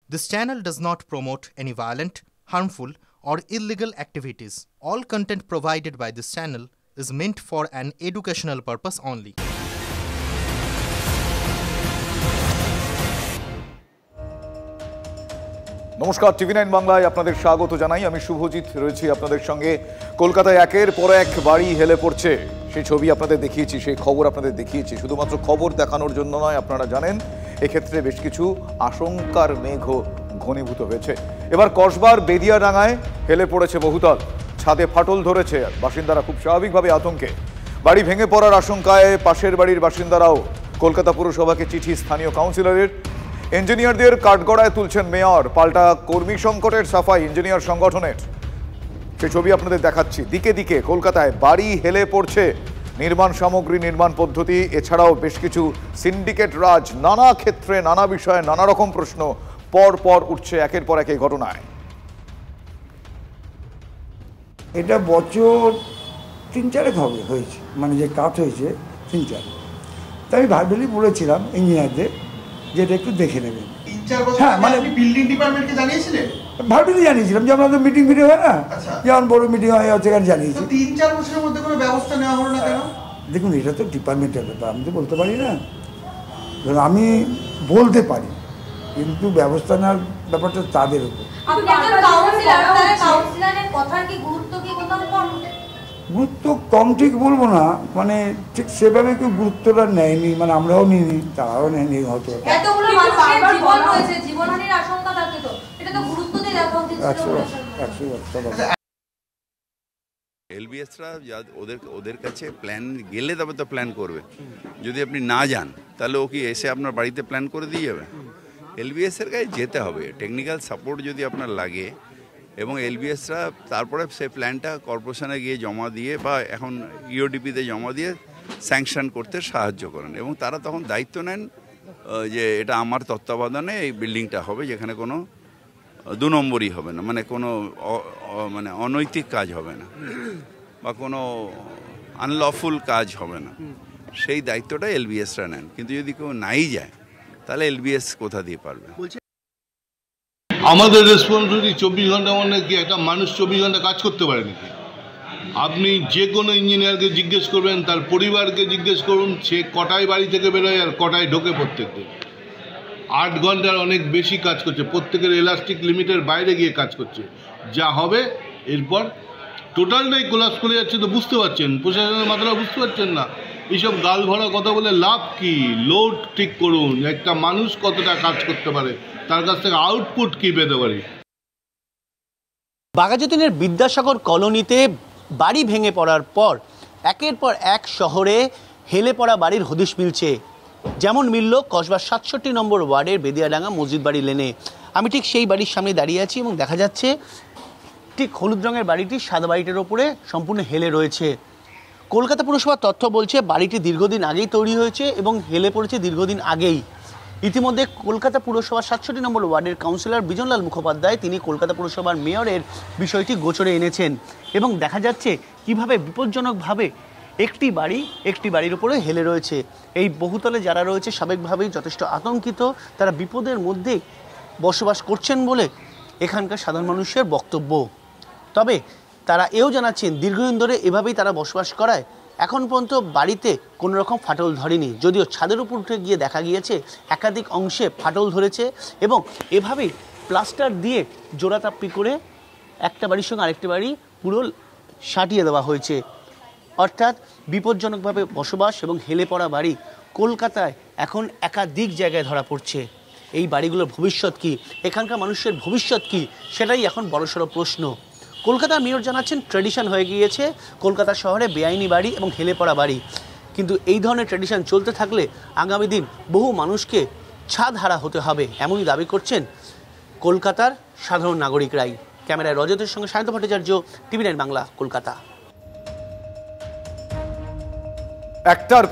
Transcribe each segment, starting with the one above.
This channel does not promote any violent, harmful, or illegal activities. All content provided by this channel is meant for an educational purpose only. নমস্কার, টিভি9 বাংলায় আপনাদের স্বাগত জানাই। আমি শুভজিৎ রয়েছি আপনাদের সঙ্গে। কলকাতায় একের পর এক বাড়ি হেলে পড়ছে, সেই ছবি আপনাদের দেখিয়েছি, সেই খবর আপনাদের দেখিয়েছি। শুধুমাত্র খবর দেখানোর জন্য নয়, আপনারা জানেন এক্ষেত্রে বেশ কিছু আশঙ্কার মেঘও ঘনীভূত হয়েছে। এবার কসবার বেদিয়াডাঙ্গায় হেলে পড়েছে বহুতল, ছাদে ফাটল ধরেছে, বাসিন্দারা খুব স্বাভাবিকভাবে আতঙ্কে। বাড়ি ভেঙে পড়ার আশঙ্কায় পাশের বাড়ির বাসিন্দারাও। কলকাতা পুরসভাকে চিঠি স্থানীয় কাউন্সিলরের। ইঞ্জিনিয়ারদের কাঠগড়ায় তুলছেন মেয়র। পাল্টা কর্মী সংকটের সাফাই ইঞ্জিনিয়ার সংগঠনের, সেই ছবি আপনাদের দেখাচ্ছি। দিকে দিকে কলকাতায় বাড়ি হেলে পড়ছে, নির্মাণ সামগ্রী, নির্মাণ পদ্ধতি, এছাড়াও বেশ কিছু সিন্ডিকেট রাজ। নানা ক্ষেত্রে, নানা বিষয়ে, নানা রকম প্রশ্ন পর পর উঠছে একের পর এক এই ঘটনায়। এটা বছর 3-4 হবে হয়েছে, মানে যে কাজ হয়েছে 3-4। তাই আমি ভার্বালি বলেছিলাম ইঞ্জিনিয়ারদের যে এটা একটু দেখে নেবেন। হ্যাঁ, মানে বিল্ডিং ডিপার্টমেন্টকে জানিয়েছিলেন? ভার্বালি জানিয়েছিলাম যে আমরা তো মিটিং হয় না, যেমন বড় মিটিং হয় সেখানে জানিয়েছি। 3-4 বছরের মধ্যে কোনো ব্যবস্থা নেওয়া হলো না কেন? দেখুন, এটা তো ডিপার্টমেন্টের ব্যাপার, আমি তো বলতে পারি না। আমি বলতে পারি, কিন্তু ব্যবস্থা নেওয়ার ব্যাপারটা তাদের উপর। গুরুত্ব কম ঠিক বলবো না, মানে ঠিক সেভাবে কেউ গুরুত্বটা নেয়নি, মানে আমরাও নিইনি, তারাও নেয়নি হয়তো। এলবিএসরা ওদের কাছে প্ল্যান গেলে তবে তো প্ল্যান করবে। যদি আপনি না যান তাহলে ও কি এসে আপনার বাড়িতে প্ল্যান করে দিয়ে যাবে? এলবিএসের কাছে যেতে হবে, টেকনিক্যাল সাপোর্ট যদি আপনার লাগে, এবং এলবিএসরা তারপরে সেই প্ল্যানটা কর্পোরেশনে গিয়ে জমা দিয়ে বা এখন ইওডিপিতে জমা দিয়ে স্যাংশন করতে সাহায্য করেন, এবং তারা তখন দায়িত্ব নেন যে এটা আমার তত্ত্বাবধানে এই বিল্ডিংটা হবে, যেখানে কোনো 2 নম্বরই হবে না, মানে কোনো মানে অনৈতিক কাজ হবে না বা কোনো আনলফুল কাজ হবে না। সেই দায়িত্বটা এলবিএসরা নেন। কিন্তু যদি কেউ নাই যায় তাহলে এলবিএস কোথা দিয়ে পারবে? আমাদের রেসপন্সিবিলিটি 24 ঘন্টা, মানে কি একটা মানুষ 24 ঘন্টা কাজ করতে পারে নাকি? আপনি যে কোনো ইঞ্জিনিয়ারকে জিজ্ঞেস করবেন, তার পরিবারকে জিজ্ঞেস করুন, সে কটায় বাড়ি থেকে বেরোয় আর কটায় ঢোকে প্রত্যেক দিন। 8 ঘন্টার অনেক বেশি কাজ করছে, প্রত্যেকের এলাস্টিক লিমিটের বাইরে গিয়ে কাজ করছে। যা হবে এরপর টোটালটাই কোলাপস করে যাচ্ছে, তো বুঝতে পারছেন, প্রশাসনের মাথাটা বুঝতে পারছেন না। এইসব গাল ভরা কথা বলে লাভ কি? লোড ঠিক করুন, একটা মানুষ কতটা কাজ করতে পারে, তার কাছ থেকে আউটপুট কি পেতে পারি। বাঘাযতীনের বিদ্যাসাগর কলোনিতে বাড়ি ভেঙে পড়ার পর একের পর এক শহরে হেলে পড়া বাড়ির হদিশ মিলছে। যেমন মিলল কসবার 67 নম্বর ওয়ার্ডের বেদিয়াডাঙ্গা মসজিদ বাড়ি লেনে। আমি ঠিক সেই বাড়ির সামনে দাঁড়িয়ে আছি এবং দেখা যাচ্ছে ঠিক হলুদ রঙের বাড়িটি সাদা বাড়িটির ওপরে সম্পূর্ণ হেলে রয়েছে। কলকাতা পুরসভার তথ্য বলছে বাড়িটি দীর্ঘদিন আগেই তৈরি হয়েছে এবং হেলে পড়েছে দীর্ঘদিন আগেই। ইতিমধ্যে কলকাতা পুরসভার 67 নম্বর ওয়ার্ডের কাউন্সিলর বিজনলাল মুখোপাধ্যায় তিনি কলকাতা পুরসভার মেয়রের বিষয়টি গোচরে এনেছেন এবং দেখা যাচ্ছে কিভাবে বিপজ্জনকভাবে একটি বাড়ির উপরে হেলে রয়েছে। এই বহুতলে যারা রয়েছে স্বাভাবিকভাবেই যথেষ্ট আতঙ্কিত, তারা বিপদের মধ্যে বসবাস করছেন বলে এখানকার সাধারণ মানুষের বক্তব্য। তবে তারা এও জানাচ্ছেন দীর্ঘদিন ধরে এভাবেই তারা বসবাস করায় এখন পর্যন্ত বাড়িতে কোনো রকম ফাটল ধরেনি, যদিও ছাদের উপর উঠে গিয়ে দেখা গিয়েছে একাধিক অংশে ফাটল ধরেছে এবং এভাবেই প্লাস্টার দিয়ে জোড়াতাপ্পি করে একটা বাড়ির সঙ্গে আরেকটি বাড়ি পুরো সাটিয়ে দেওয়া হয়েছে। অর্থাৎ বিপজ্জনকভাবে বসবাস এবং হেলে পড়া বাড়ি কলকাতায় এখন একাধিক জায়গায় ধরা পড়ছে। এই বাড়িগুলোর ভবিষ্যৎ কী, এখানকার মানুষের ভবিষ্যৎ কী, সেটাই এখন বড়সড় প্রশ্ন। কলকাতার মেয়র জানাচ্ছেন ট্র্যাডিশন হয়ে গিয়েছে কলকাতা শহরে বেআইনি বাড়ি এবং হেলে পড়া বাড়ি, কিন্তু এই ধরনের ট্র্যাডিশন চলতে থাকলে আগামী দিন বহু মানুষকে ছাদহারা হতে হবে, এমনই দাবি করছেন কলকাতার সাধারণ নাগরিকরাই। ক্যামেরায় রজতের সঙ্গে সায়ন্ত ভট্টাচার্য, টিভি9 বাংলা, কলকাতা। একটার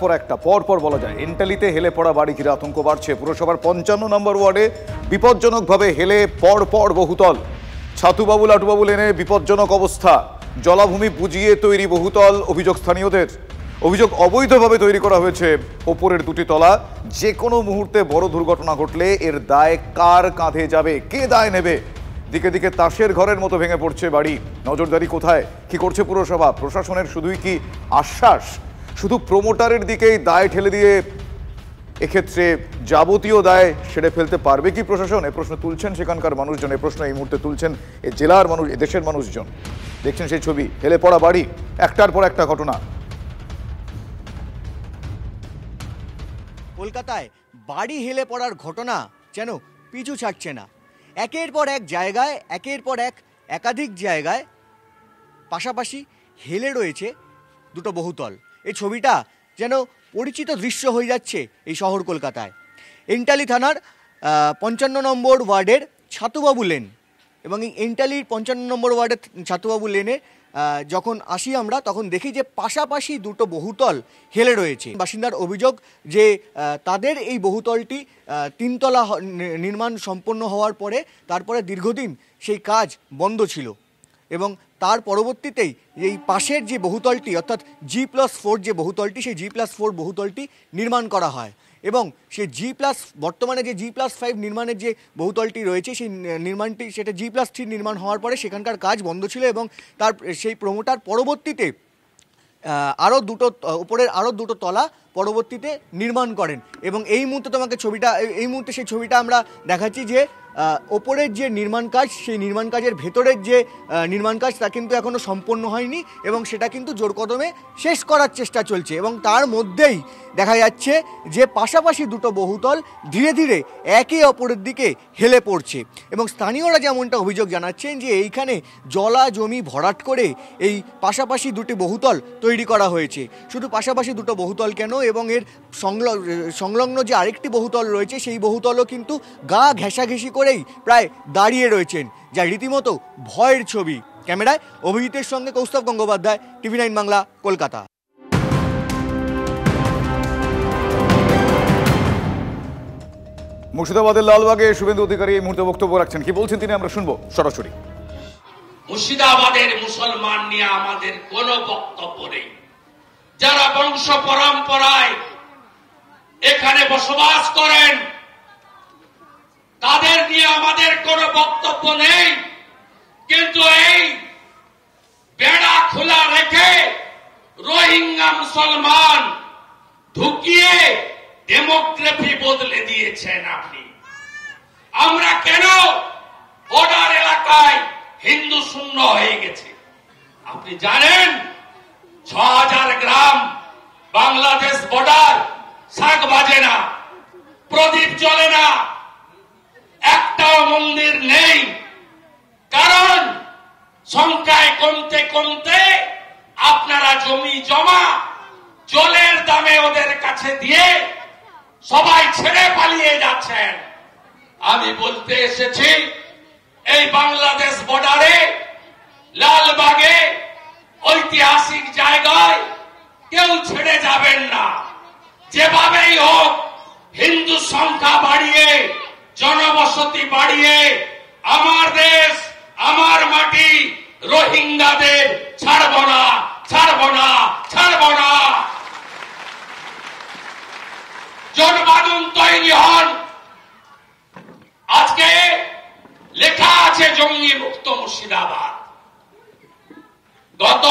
পর একটা পর বলা যায় এন্টালিতে হেলে পড়া বাড়ি ঘিরে আতঙ্ক বাড়ছে। পুরসভার 55 নম্বর ওয়ার্ডে বিপজ্জনকভাবে হেলে পর বহুতল, ছাতুবাবু লাটুবাবু লেনে বিপজ্জনক অবস্থা, জলাভূমি বুঝিয়ে তৈরি বহুতল। অভিযোগ স্থানীয়দের। অভিযোগ অবৈধভাবে তৈরি করা হয়েছে ওপরের দুটি তলা। যে কোনো মুহূর্তে বড় দুর্ঘটনা ঘটলে এর দায় কার কাঁধে যাবে, কে দায় নেবে? দিকে দিকে তাসের ঘরের মতো ভেঙে পড়ছে বাড়ি। নজরদারি কোথায়? কি করছে পুরসভা? প্রশাসনের শুধুই কি আশ্বাস? শুধু প্রমোটারের দিকেই দায় ঠেলে দিয়ে এক্ষেত্রে যাবতীয় দায় সেরে ফেলতে পারবে কি প্রশাসন? এ প্রশ্ন তুলছেন সেখানকার মানুষজন। এ প্রশ্ন এই মুহূর্তে তুলছেন এ জেলার মানুষ, এ দেশের মানুষজন। দেখছেন সেই ছবি, হেলে পড়া বাড়ি, একটার পর একটা ঘটনা। কলকাতায় বাড়ি হেলে পড়ার ঘটনা যেন পিছু ছাড়ছে না। একের পর এক জায়গায়, একের পর একাধিক জায়গায় পাশাপাশি হেলে রয়েছে দুটো বহুতল। এই ছবিটা যেন পরিচিত দৃশ্য হয়ে যাচ্ছে এই শহর কলকাতায়। এন্টালি থানার 55 নম্বর ওয়ার্ডের ছাতুবাবু লেন, এবং এই এন্টালির 55 নম্বর ওয়ার্ডের ছাতুবাবু লেনে যখন আসি আমরা, তখন দেখি যে পাশাপাশি দুটো বহুতল হেলে রয়েছে। বাসিন্দার অভিযোগ যে তাদের এই বহুতলটি 3 তলা নির্মাণ সম্পন্ন হওয়ার পরে তারপরে দীর্ঘদিন সেই কাজ বন্ধ ছিল, এবং তার পরবর্তীতেই এই পাশের যে বহুতলটি অর্থাৎ G+4 যে বহুতলটি, সেই G+4 বহুতলটি নির্মাণ করা হয়, এবং সেই বর্তমানে যে G+5 নির্মাণের যে বহুতলটি রয়েছে সেই নির্মাণটি সেটা G+3 নির্মাণ হওয়ার পরে সেখানকার কাজ বন্ধ ছিল, এবং সেই প্রমোটার পরবর্তীতে উপরের আরও দুটো তলা পরবর্তীতে নির্মাণ করেন। এবং এই মুহূর্তে সেই ছবিটা আমরা দেখাচ্ছি যে ওপরের যে নির্মাণ কাজ, সেই নির্মাণ কাজের ভেতরের যে নির্মাণ কাজ তা কিন্তু এখনও সম্পন্ন হয়নি, এবং সেটা কিন্তু জোর কদমে শেষ করার চেষ্টা চলছে। এবং তার মধ্যেই দেখা যাচ্ছে যে পাশাপাশি দুটো বহুতল ধীরে ধীরে একে অপরের দিকে হেলে পড়ছে, এবং স্থানীয়রা যেমনটা অভিযোগ জানাচ্ছেন যে এইখানে জলা জমি ভরাট করে এই পাশাপাশি দুটি বহুতল তৈরি করা হয়েছে। শুধু পাশাপাশি দুটো বহুতল কেন, এবং এর সংলগ্ন যে আরেকটি বহুতল রয়েছে সেই বহুতলও কিন্তু গা ঘেঁষাঘেঁষি করেই প্রায় দাঁড়িয়ে রয়েছেন, যা রীতিমতো ভয়ের ছবি। ক্যামেরায় অভিজিতের সঙ্গে কৌস্তব গঙ্গোপাধ্যায়, TV9 বাংলা, কলকাতা। মুর্শিদাবাদের লালবাগে শুভেন্দু অধিকারী এই মুহূর্তে বক্তব্য রাখছেন। কি বলছেন তিনি আমরা শুনবো সরাসরি। মুর্শিদাবাদের মুসলমান নিয়ে আমাদের কোনো বক্তব্য নেই। যারা বংশ পরম্পরায় এখানে বসবাস করেন তাদের নিয়ে আমাদের কোনো বক্তব্য নেই, কিন্তু এই বেড়া খোলা রেখে রোহিঙ্গা মুসলমান ঢুকিয়ে ডেমোগ্রাফি বদলে দিয়েছেন আপনি। আমরা কেন বর্ডার এলাকায় হিন্দু শূন্য হয়ে গেছে? আপনি জানেন 6000 গ্রাম বাংলাদেশ বর্ডার, শাক বাজে না, প্রদীপ জ্বলে না, একটাও মন্দির নেই, কারণ সংখ্যায় কমতে কমতে আপনারা জমি জমা জলের দামে ওদের কাছে দিয়ে সবাই ছেড়ে পালিয়ে যাচ্ছেন। আমি বলতে এসেছি এই বাংলাদেশ বর্ডারে, লালবাগে, ঐতিহাসিক জায়গায় কেউ ছেড়ে যাবেন না। যেভাবেই হোক হিন্দু সংখ্যা বাড়িয়ে, জনবসতি বাড়িয়ে আমার দেশ, আমার মাটি, রোহিঙ্গাদের ছাড়ব না, ছাড়ব না, ছাড়ব না। জনবাদন তৈরি হন। আজকে লেখা আছে জঙ্গি মুক্ত মুর্শিদাবাদ। গত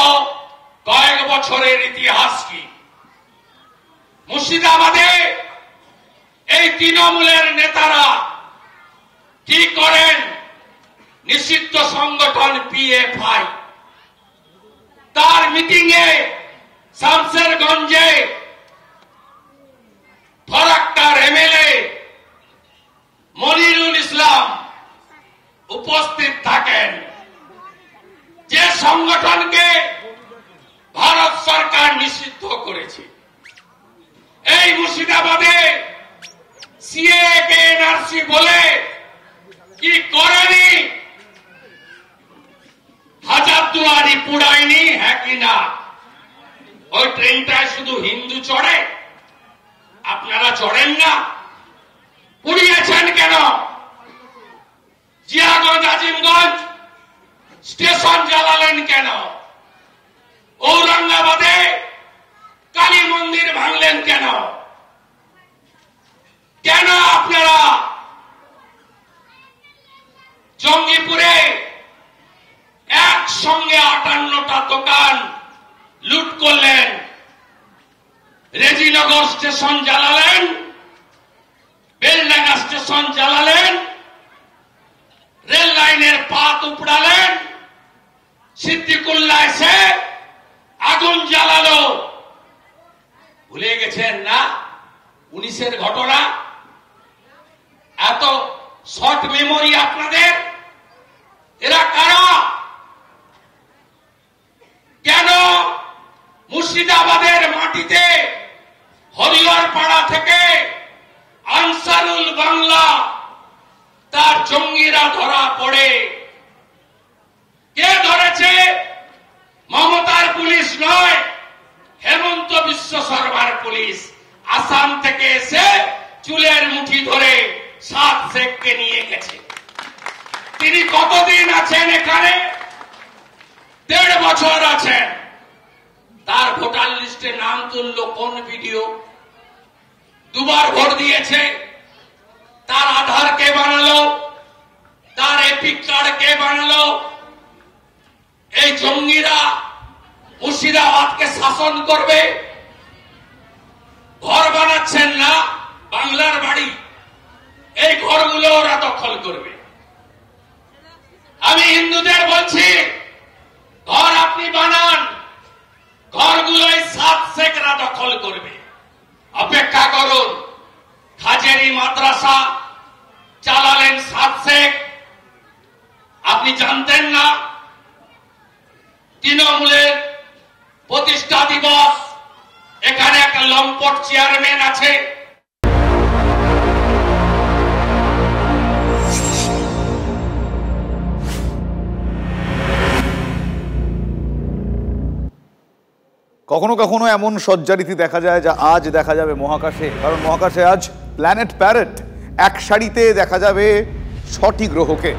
কয়েক বছরের ইতিহাস কি? মুর্শিদাবাদে এই তৃণমূলের নেতারা কি করেন? নিষিদ্ধ সংগঠন PFI তার মিটিং এ শামসেরগঞ্জে ফরাক্কার MLA মনিরুল ইসলাম উপস্থিত থাকেন, যে সংগঠনকে ভারত সরকার নিষিদ্ধ করেছে। এই মুর্শিদাবাদে CAA NRC বলে কি করেনি? হাজারদুয়ারি পুড়ায়নি, হ্যাঁ কি না? ওই ট্রেনটায় শুধু হিন্দু চড়ে, আপনারা চড়েন না? পুড়িয়েছেন কেন? জিয়াগঞ্জ, আজিমগঞ্জ স্টেশন জ্বালালেন কেন? ঔরঙ্গাবাদে জঙ্গিপুরে একসঙ্গে 58টা দোকান লুট করলেন, রেজিনগর স্টেশন জ্বালালেন, বেলডাঙ্গা স্টেশন জ্বালালেন, রেল লাইনের পাত উপড়ালেন, সিদ্দিকুল্লাহ এসে আগুন জ্বালালো। ভুলে গেছেন না 19-এর ঘটনা? এত শর্ট মেমোরি আপনাদের? এরা কারা? কেন মুর্শিদাবাদের মাটিতে হরিহর পাড়া থেকে আনসারুল বাংলা তার জঙ্গিরা ধরা পড়ে? কে ধরেছে? মমতার পুলিশ নয়, হেমন্ত বিশ্ব শর্মার পুলিশ। আসাম থেকে এসে চুলের মুঠি ধরে 7 শেখকে নিয়ে গেছে। তিনি কতদিন আছেন এখানে? 1.5 বছর আছেন। তার ভোটার লিস্টে নাম তুললো কোন ভিডিও? 2 বার ভোট দিয়েছে। তার আধার কে বানালো? তার এপিক কার্ড কে বানালো? এই জঙ্গিরা মুর্শিদাবাদকে শাসন করবে। ঘর বানাচ্ছেন না, বাংলার বাড়ি, এই ঘরগুলো ওরা দখল করবে। আমি হিন্দুদের বলছি, ঘর আপনি বানান, ঘরগুলো এই 7 শেখরা দখল করবে। অপেক্ষা করুন। হাজেরি মাদ্রাসা চালালেন 7 শেখ। আপনি জানতেন না? তৃণমূলের প্রতিষ্ঠা দিবস, এখানে একটা লম্পট চেয়ারম্যান আছে। কখনো কখনো এমন সজ্জারীতি দেখা যায় যা আজ দেখা যাবে মহাকাশে, কারণ মহাকাশে আজ প্ল্যানেট প্যারেড। এক সারিতে দেখা যাবে 6টি গ্রহকে।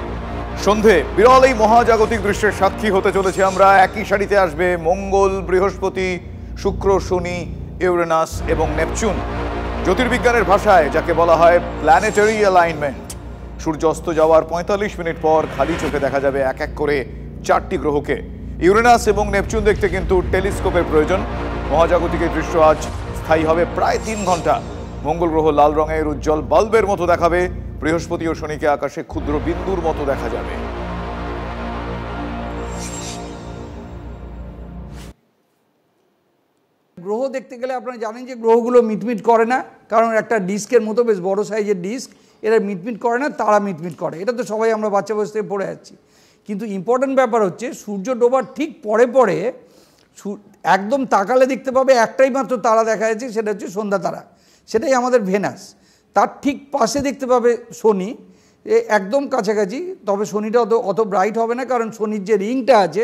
সন্ধে বিরল এই মহাজাগতিক দৃশ্যের সাক্ষী হতে চলেছে আমরা। একই সারিতে আসবে মঙ্গল, বৃহস্পতি, শুক্র, শনি, ইউরেনাস এবং নেপচুন। জ্যোতির্বিজ্ঞানের ভাষায় যাকে বলা হয় প্ল্যানেটারি অ্যালাইনমেন্ট। সূর্য অস্ত যাওয়ার 45 মিনিট পর খালি চোখে দেখা যাবে এক এক করে 4টি গ্রহকে। ইউরেনাস এবং নেপচুন দেখতে কিন্তু টেলিস্কোপের প্রয়োজন। মহাজাগতিক দৃশ্য আজ স্থায়ী হবে প্রায় 3 ঘন্টা। মঙ্গল গ্রহ লাল রঙের উজ্জ্বল বাল্বের মতো দেখাবে। বৃহস্পতি ও শনিকে আকাশে ক্ষুদ্র বিন্দুর মতো দেখা যাবে। গ্রহ দেখতে গেলে আপনারা জানেন যে গ্রহগুলো মিটমিট করে না, কারণ একটা ডিস্কের মতো বেশ বড় সাইজের ডিস্ক, এরা মিটমিট করে না, তারা মিটমিট করে। এটা তো সবাই আমরা বাচ্চা বয়স থেকে পড়ে যাচ্ছি। কিন্তু ইম্পর্টেন্ট ব্যাপার হচ্ছে সূর্য ডোবার ঠিক পরে পরে একদম তাকালে দেখতে পাবে একটাই মাত্র তারা দেখা যাচ্ছে, সেটা হচ্ছে সন্ধ্যা তারা, সেটাই আমাদের ভেনাস। তার ঠিক পাশে দেখতে পাবে শনি, একদম কাছাকাছি। তবে শনিটা অত ব্রাইট হবে না, কারণ শনির যে রিংটা আছে,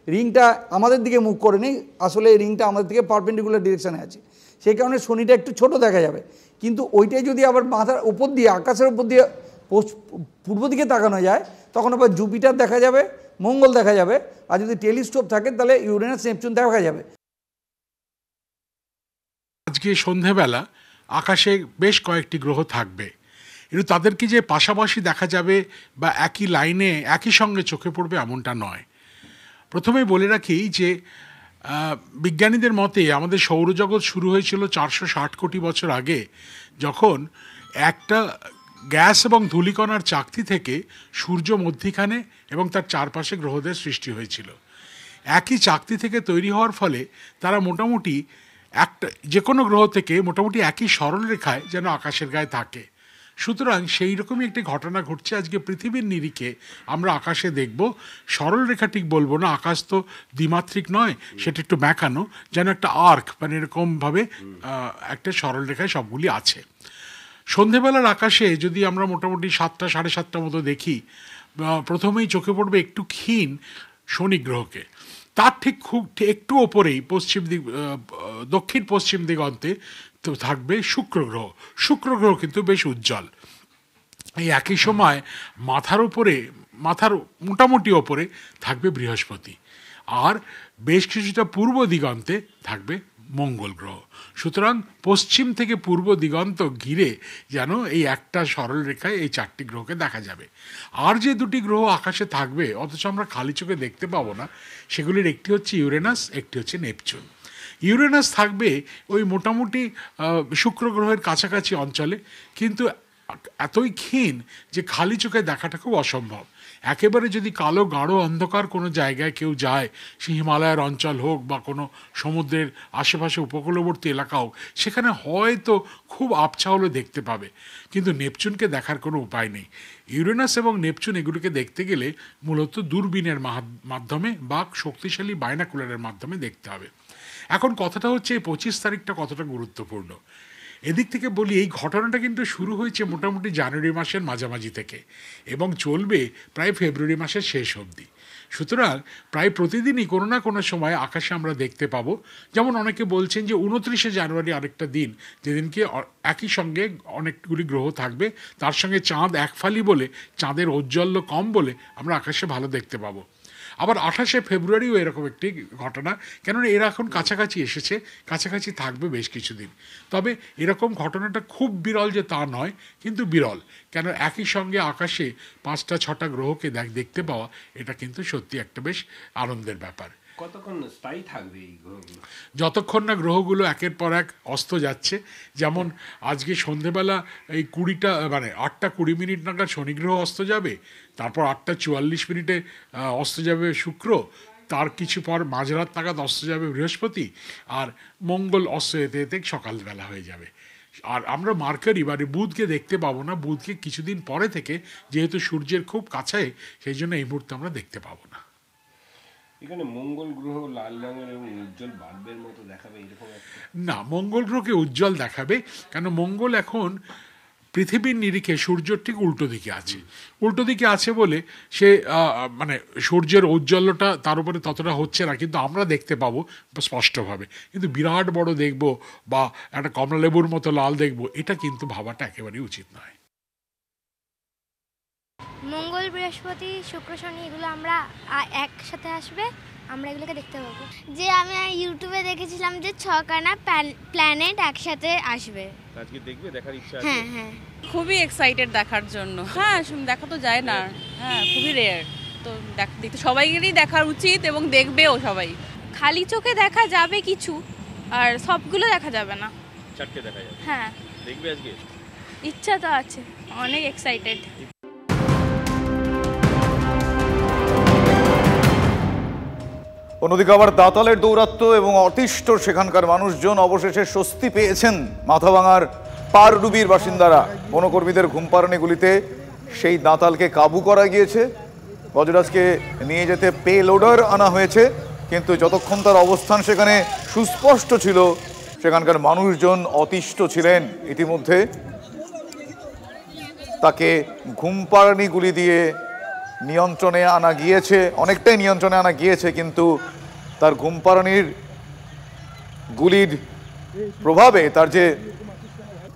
রিংটা আমাদের দিকে মুখ করে নেই, আসলে এই রিংটা আমাদের দিকে পারপেন্ডিকুলার ডিরেকশানে আছে, সেই কারণে শনিটা একটু ছোট দেখা যাবে। কিন্তু ওইটাই যদি আবার মাথার উপর দিয়ে, আকাশের উপর দিয়ে পূর্ব দিকে তাকানো যায়, তখন আবার জুপিটার দেখা যাবে, মঙ্গল দেখা যাবে। আর যদি টেলিস্কোপ থাকে তাহলে ইউরেনাস, নেপচুন দেখা যাবে। আজকে সন্ধেবেলা আকাশে বেশ কয়েকটি গ্রহ থাকবে, কিন্তু তাদেরকে যে পাশাপাশি দেখা যাবে বা একই লাইনে একই সঙ্গে চোখে পড়বে এমনটা নয়। প্রথমেই বলে রাখি যে বিজ্ঞানীদের মতে আমাদের সৌরজগৎ শুরু হয়েছিল 460 কোটি বছর আগে, যখন একটা গ্যাস এবং ধূলিকণার চাকতি থেকে সূর্য মধ্যিখানে এবং তার চারপাশে গ্রহদের সৃষ্টি হয়েছিল। একই চাকতি থেকে তৈরি হওয়ার ফলে তারা মোটামুটি একটা যে কোনো গ্রহ থেকে মোটামুটি একই সরলরেখায় যেন আকাশের গায়ে থাকে। সুতরাং সেই রকমই একটি ঘটনা ঘটছে আজকে পৃথিবীর নিরিখে। আমরা আকাশে দেখব সরলরেখা ঠিক বলবো না, আকাশ তো দ্বিমাত্রিক নয়, সেটা একটু ব্যাঁকানো, যেন একটা আর্ক, মানে এরকমভাবে একটা সরলরেখায় সবগুলি আছে। সন্ধেবেলার আকাশে যদি আমরা মোটামুটি 7টা সাড়ে 7টার মতো দেখি, প্রথমেই চোখে পড়বে একটু ক্ষীণ শনি গ্রহকে। তার ঠিক একটু ওপরেই দক্ষিণ পশ্চিম দিগন্তে তো থাকবে শুক্র গ্রহ। শুক্র গ্রহ কিন্তু বেশ উজ্জ্বল। এই একই সময় মাথার মোটামুটি ওপরে থাকবে বৃহস্পতি, আর বেশ কিছুটা পূর্ব দিগন্তে থাকবে মঙ্গল গ্রহ। সুতরাং পশ্চিম থেকে পূর্ব দিগন্ত ঘিরে যেন এই একটা সরল রেখায় এই 4টি গ্রহকে দেখা যাবে। আর যে 2টি গ্রহ আকাশে থাকবে অথচ আমরা খালি চোখে দেখতে পাবো না, সেগুলির একটি হচ্ছে ইউরেনাস, একটি হচ্ছে নেপচুন। ইউরেনাস থাকবে ওই মোটামুটি শুক্র গ্রহের কাছাকাছি অঞ্চলে, কিন্তু এতই ক্ষীণ যে খালি চোখে দেখাটা খুব অসম্ভব। একেবারে যদি কালো গাঢ় অন্ধকার কোনো জায়গায় কেউ যায়, সে হিমালয়ের অঞ্চল হোক বা কোনো সমুদ্রের আশেপাশে উপকূলবর্তী এলাকা হোক, সেখানে হয়তো খুব আবছা হলে দেখতে পাবে, কিন্তু নেপচুনকে দেখার কোনো উপায় নেই। ইউরেনাস এবং নেপচুন এগুলিকে দেখতে গেলে মূলত দূরবীনের মাধ্যমে বা শক্তিশালী বাইনাকুলারের মাধ্যমে দেখতে হবে। এখন কথাটা হচ্ছে এই 25 তারিখটা কতটা গুরুত্বপূর্ণ। এদিক থেকে বলি, এই ঘটনাটা কিন্তু শুরু হয়েছে মোটামুটি জানুয়ারি মাসের মাঝামাঝি থেকে এবং চলবে প্রায় ফেব্রুয়ারি মাসের শেষ অবধি। সুতরাং প্রায় প্রতিদিনই কোনো না কোনো সময় আকাশে আমরা দেখতে পাবো। যেমন অনেকে বলছেন যে 29শে জানুয়ারি আরেকটা দিন, যেদিনকে একই সঙ্গে অনেকগুলি গ্রহ থাকবে, তার সঙ্গে চাঁদ এক ফালি বলে, চাঁদের ঔজ্জ্বল্য কম বলে আমরা আকাশে ভালো দেখতে পাবো। আবার 28শে ফেব্রুয়ারিও এরকম একটি ঘটনা, কেননা এরা এখন কাছাকাছি এসেছে, কাছাকাছি থাকবে বেশ কিছুদিন। তবে এরকম ঘটনাটা খুব বিরল যে তা নয়, কিন্তু বিরল, কেন একই সঙ্গে আকাশে 5টা-6টা গ্রহকে দেখতে পাওয়া, এটা কিন্তু সত্যি একটা বেশ আনন্দের ব্যাপার। কতক্ষণ স্থায়ী থাকবে এই গ্রহগুলো? যতক্ষণ না গ্রহগুলো একের পর এক অস্ত যাচ্ছে। যেমন আজকে সন্ধেবেলা এই 8টা 20 মিনিট নাগাদ শনি গ্রহ অস্ত যাবে, তারপর 8টা 44 মিনিটে অস্ত যাবে শুক্র, তার কিছু পর মাঝরাত নাগাদ অস্ত যাবে বৃহস্পতি, আর মঙ্গল অস্ত যেতে যেতে সকালবেলা হয়ে যাবে। আর আমরা মার্কারি বুধকে দেখতে পাবো না, বুধকে কিছুদিন পরে থেকে, যেহেতু সূর্যের খুব কাছে, সেই জন্য এই মুহূর্তে আমরা দেখতে পাবো না। এখানে মঙ্গল গ্রহ লাল রঙের এবং উজ্জ্বল বাল্বের মতো দেখাবে এরকম না, মঙ্গল গ্রহকে উজ্জ্বল দেখাবে, কেন মঙ্গল এখন পৃথিবীর নিরিখে সূর্যের ঠিক উল্টো দিকে আছে। উল্টো দিকে আছে বলে সে সূর্যের ঔজ্জ্বল্যটা তার উপরে ততটা হচ্ছে না, কিন্তু আমরা দেখতে পাবো স্পষ্টভাবে। কিন্তু বিরাট বড় দেখব বা একটা কমলালেবুর মতো লাল দেখব, এটা কিন্তু ভাবাটা একেবারেই উচিত নয়। মঙ্গল, বৃহস্পতি, শুক্র, শনি এগুলো আমরা একসাথে আসবে, আমরা এগুলোকে দেখতে পাবো। যে আমি ইউটিউবে দেখেছিলাম যে 6খানা প্ল্যানেট একসাথে আসবে। আজকে দেখবে, দেখার ইচ্ছা আছে? হ্যাঁ হ্যাঁ, খুবই এক্সাইটেড দেখার জন্য। হ্যাঁ, দেখা তো যায় না, হ্যাঁ খুবই রেয়ার, তো দেখতে সবাইকেই দেখার উচিত এবং দেখবেও সবাই। খালি চোখে দেখা যাবে কিছু, আর সবগুলো দেখা যাবে না। 4টে দেখা যাবে। হ্যাঁ, দেখবে আজকে? ইচ্ছা তো আছে, অনেক এক্সাইটেড। অন্যদিকে আবার দাঁতালের দৌরাত্ম্য এবং অতিষ্ঠ সেখানকার মানুষজন অবশেষে স্বস্তি পেয়েছেন। মাথাভাঙার পারডুবির বাসিন্দারা, বনকর্মীদের ঘুমপাড়ানিগুলিতে সেই দাঁতালকে কাবু করা গিয়েছে। গজরাজকে নিয়ে যেতে পে লোডার আনা হয়েছে, কিন্তু যতক্ষণ তার অবস্থান সেখানে সুস্পষ্ট ছিল, সেখানকার মানুষজন অতিষ্ঠ ছিলেন। ইতিমধ্যে তাকে ঘুমপাড়ানিগুলি দিয়ে নিয়ন্ত্রণে আনা গিয়েছে, অনেকটাই নিয়ন্ত্রণে আনা গিয়েছে, কিন্তু তার ঘুমপাড়ানির গুলির প্রভাবে তার যে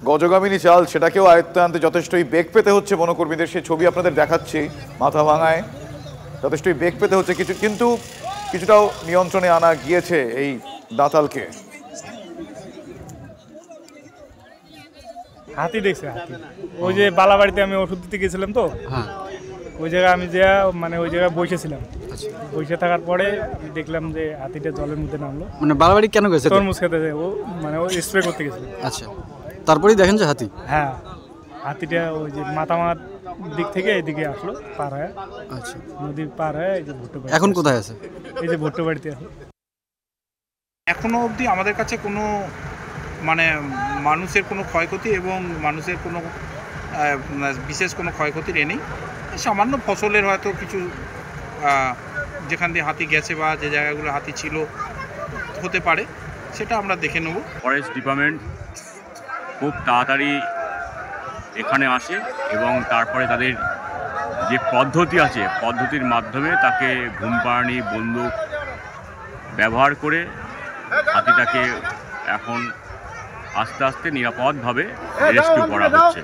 গজগামিনী চাল, সেটাকেও আয়ত্তে আনতে যথেষ্টই বেগ পেতে হচ্ছে বনকর্মীদের। সে ছবি আপনাদের দেখাচ্ছি, মাথাভাঙায় যথেষ্টই বেগ পেতে হচ্ছে কিন্তু কিছুটাও নিয়ন্ত্রণে আনা গিয়েছে এই দাঁতালকে। হাতি দেখছে, হাতি ওই যে বালাবাড়িতে আমি ওষুধ দিতে গেছিলাম, তো ওই জায়গায় আমি ওই জায়গায় বসেছিলাম। বসে থাকার পরে দেখলাম যে হাতিটা জলের মধ্যে নামলো। বালাবাড়ি কেন গেছে? তরমুজ খেতে, ও ও স্প্রে করতে গেছিল। আচ্ছা, তারপরেই দেখেন যে হাতি? হ্যাঁ, হাতিটা ওই যে মাথামার দিক থেকে এদিকে আসলো, পার হয়ে। আচ্ছা, নদীর পার হয়ে এই যে ভুট্টো বাড়ি। এখন কোথায় আছে? এই যে ভুট্টো বাড়িতে আছে। এখনো অবধি আমাদের কাছে কোনো মানুষের কোনো ক্ষয়ক্ষতি এবং মানুষের কোনো বিশেষ কোনো ক্ষয়ক্ষতির নেই। সামান্য ফসলের হয়তো কিছু যেখান দিয়ে হাতি গেছে বা যে জায়গাগুলো হাতি ছিল হতে পারে, সেটা আমরা দেখে নেব। ফরেস্ট ডিপার্টমেন্ট খুব তাড়াতাড়ি এখানে আসে এবং তারপরে তাদের যে পদ্ধতি আছে, পদ্ধতির মাধ্যমে তাকে ঘুমপাড়ানি বন্দুক ব্যবহার করে হাতিটাকে এখন আস্তে আস্তে নিরাপদভাবে রেস্কিউ করা হচ্ছে।